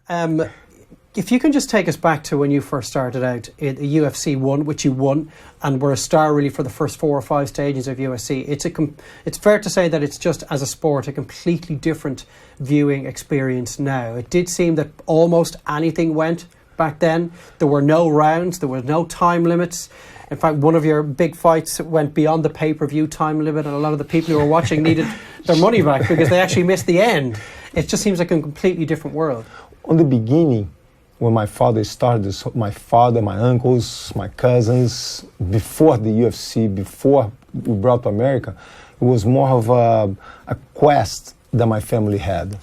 If you can just take us back to when you first started out at UFC 1, which you won, and were a star really for the first 4 or 5 stages of UFC, it's fair to say that it's just, as a sport, a completely different viewing experience now. It did seem that almost anything went back then. There were no rounds, there were no time limits. In fact, one of your big fights went beyond the pay-per-view time limit, and a lot of the people who were watching needed their money back because they actually missed the end. It just seems like a completely different world. On the beginning, when my father started this, my father, my uncles, my cousins, before the UFC, before we brought to America, it was more of a quest that my family had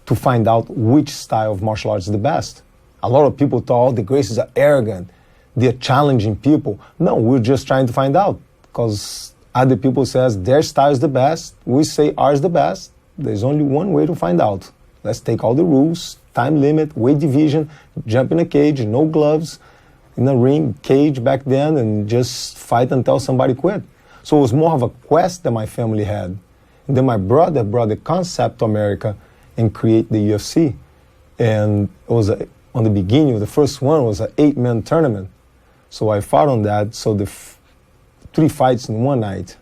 to find out which style of martial arts is the best. A lot of people thought the Gracies are arrogant, they're challenging people. No, we're just trying to find out, because other people says their style is the best, we say ours is the best. There's only one way to find out. Let's take all the rules, time limit, weight division, jump in a cage, no gloves, in a ring, cage back then, and just fight until somebody quit. So it was more of a quest that my family had. And then my brother brought the concept to America and create the UFC. And it was on the beginning, the first one was an 8-man tournament. So I fought on that, so the 3 fights in one night.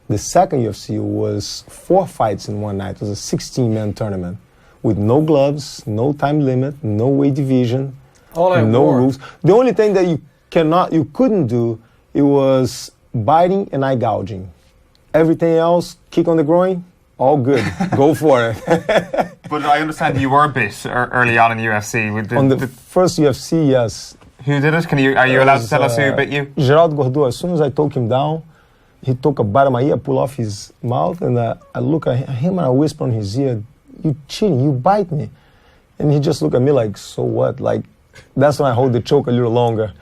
The second UFC was 4 fights in one night. It was a 16-man tournament with no gloves, no time limit, no weight division, no rules. The only thing that you couldn't do, it was biting and eye gouging. Everything else, kick on the groin, all good. Go for it. But I understand you were bit early on in the UFC. On the first UFC, yes. Who did it? Are you allowed to tell us who bit you? Geraldo Gordon. As soon as I took him down, he took a bite of my ear, pulled off his mouth, and I look at him and I whisper in his ear, "You cheating, you bite me." And he just looked at me like, "So what?" Like, that's when I hold the choke a little longer.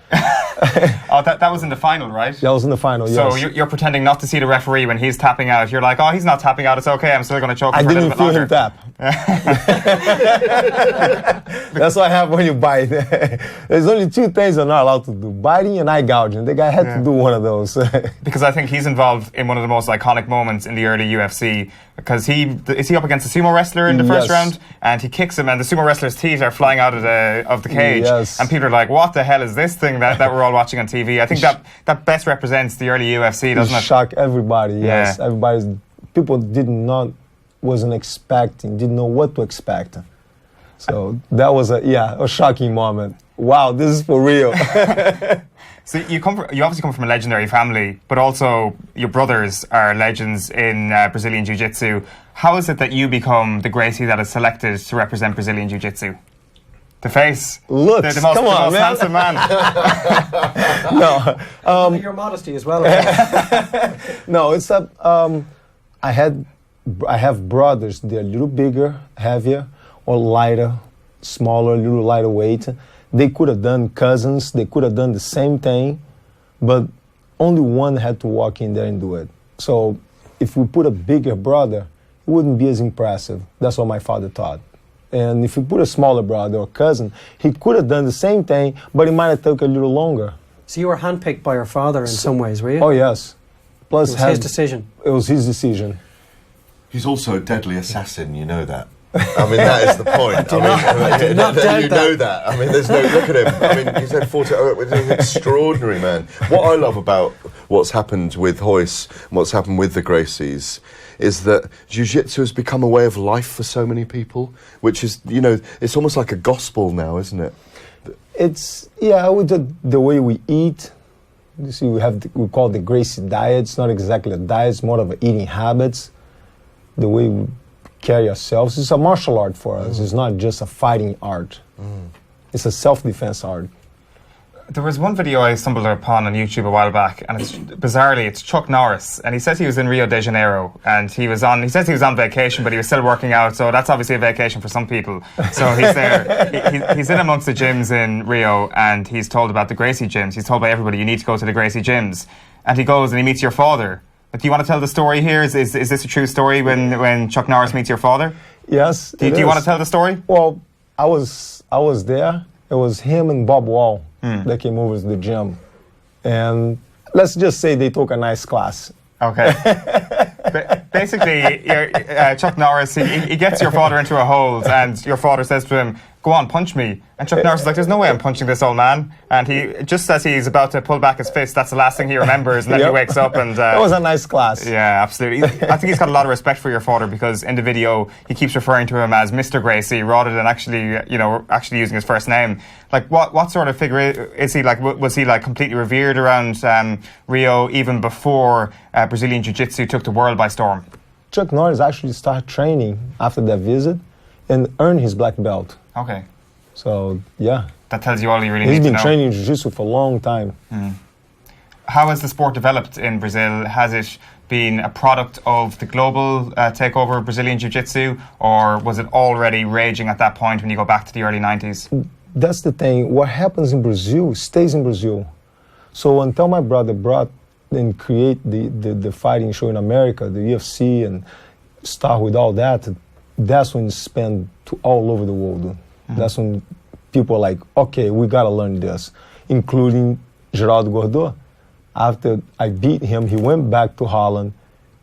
Oh, that was in the final, right? That was in the final, yes. So you're pretending not to see the referee when he's tapping out. You're like, "Oh, he's not tapping out, it's okay, I'm still going to choke him for a little bit longer." I didn't feel him tap. That's what happens when you bite. There's only 2 things you're not allowed to do: biting and eye gouging. The guy had to do one of those. Because I think he's involved in one of the most iconic moments in the early UFC, because is he up against a sumo wrestler in the first round, and he kicks him and the sumo wrestler's teeth are flying out of the cage, and people are like, "What the hell is this thing that we're all watching on TV?" I think that best represents the early UFC, doesn't it? Shock everybody, yes. People wasn't expecting, didn't know what to expect. So that was a shocking moment. Wow, this is for real. So you obviously come from a legendary family, but also your brothers are legends in Brazilian Jiu-Jitsu. How is it that you become the Gracie that is selected to represent Brazilian Jiu-Jitsu? The face. Looks. The most handsome man. No. Your modesty as well. No, it's I have brothers. They're a little bigger, heavier, or lighter, smaller, a little lighter weight. They could have done cousins. They could have done the same thing, but only one had to walk in there and do it. So if we put a bigger brother, it wouldn't be as impressive. That's what my father thought. And if you put a smaller brother or cousin, he could have done the same thing, but it might have taken a little longer. So you were handpicked by your father in some ways, were you? Oh, yes. Plus, it was his decision. It was his decision. He's also a deadly assassin, you know that. I mean, that is the point. I do not doubt you know that. I mean, there's no, look at him. I mean, he's had 40, he's an extraordinary man. What I love about what's happened with Royce, what's happened with the Gracies, is that Jiu-Jitsu has become a way of life for so many people, which is, it's almost like a gospel now, isn't it? It's, with the way we eat. You see, we call it the Gracie diet. It's not exactly a diet, it's more of a eating habits. The way we carry ourselves. It's a martial art for us. It's not just a fighting art. It's a self-defense art. There was one video I stumbled upon on YouTube a while back, and it's Chuck Norris, and he says he was in Rio de Janeiro, and he says he was on vacation, but he was still working out, so that's obviously a vacation for some people. So he's there, he's in amongst the gyms in Rio, and he's told about the Gracie gyms. He's told by everybody, you need to go to the Gracie gyms. And he goes and he meets your father. Do you want to tell the story here? Is this a true story when Chuck Norris meets your father? Yes. Do you want to tell the story? Well, I was there. It was him and Bob Wall that came over to the gym. And let's just say they took a nice class. Okay. Basically, Chuck Norris, he gets your father into a hold, and your father says to him, go on, punch me. And Chuck Norris is like, there's no way I'm punching this old man. And he, just as he's about to pull back his fist, that's the last thing he remembers. And then he wakes up and... that was a nice class. Yeah, absolutely. I think he's got a lot of respect for your father, because in the video, he keeps referring to him as Mr. Gracie rather than actually, actually using his first name. Like, what sort of figure is he? Like, was he like completely revered around Rio even before Brazilian Jiu-Jitsu took the world by storm? Chuck Norris actually started training after that visit and earned his black belt. Okay. So, yeah. That tells you all you really need He's to know. been training Jiu-Jitsu for a long time. How has the sport developed in Brazil? Has it been a product of the global takeover of Brazilian Jiu-Jitsu, or was it already raging at that point when you go back to the early 90s? That's the thing. What happens in Brazil stays in Brazil. So until my brother brought and create the fighting show in America, the UFC, and start with all that, that's when it spanned to all over the world. That's when people are like, okay, we got to learn this, including Geraldo Gordô. After I beat him, he went back to Holland,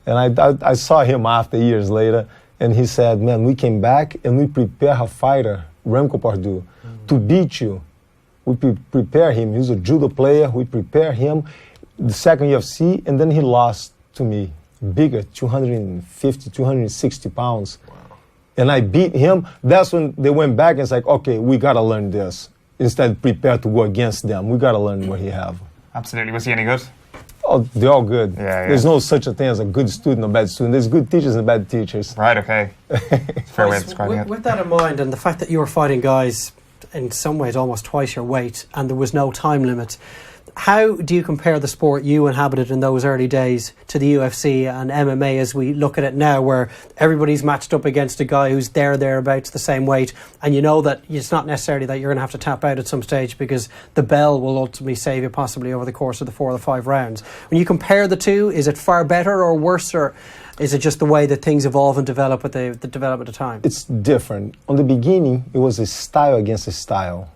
and I saw him after years later, and he said, man, we came back and we prepare a fighter, Remco Pardue, to beat you. We prepare him. He was a judo player. We prepare him. The second UFC, and then he lost to me, bigger, 250, 260 pounds. Wow. And I beat him. That's when they went back and it's like, okay, we got to learn this. Instead, prepare to go against them. We got to learn what he have. Absolutely. Was he any good? Oh, they're all good. Yeah. There's no such a thing as a good student or bad student. There's good teachers and bad teachers. Right, okay. Fair way of describing it. With that in mind, and the fact that you were fighting guys in some ways almost twice your weight, and there was no time limit, how do you compare the sport you inhabited in those early days to the UFC and MMA as we look at it now, where everybody's matched up against a guy who's thereabouts the same weight, and you know that it's not necessarily that you're going to have to tap out at some stage because the bell will ultimately save you possibly over the course of the 4 or 5 rounds? When you compare the two, is it far better or worse, or is it just the way that things evolve and develop with the development of time? It's different. On the beginning, it was a style against a style.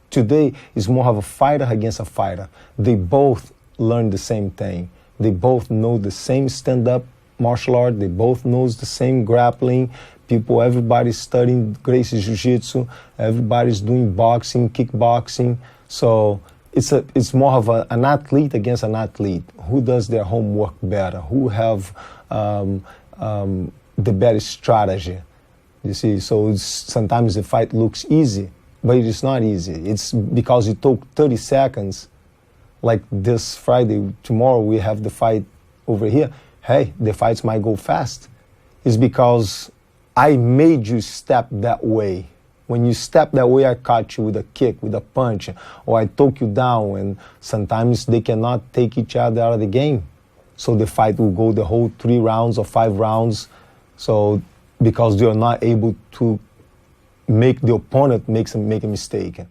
Today, it's more of a fighter against a fighter. They both learn the same thing. They both know the same stand-up martial art. They both knows the same grappling. Everybody's studying Gracies Jiu-Jitsu. Everybody's doing boxing, kickboxing. So it's more of an athlete against an athlete. Who does their homework better? Who have the better strategy? You see, so sometimes the fight looks easy, but it is not easy. It's because it took 30 seconds. Like this Friday, tomorrow we have the fight over here. Hey, the fights might go fast. It's because I made you step that way. When you step that way, I caught you with a kick, with a punch, or I took you down, and sometimes they cannot take each other out of the game. So the fight will go the whole 3 rounds or 5 rounds. So because they are not able to make the opponent make a mistake.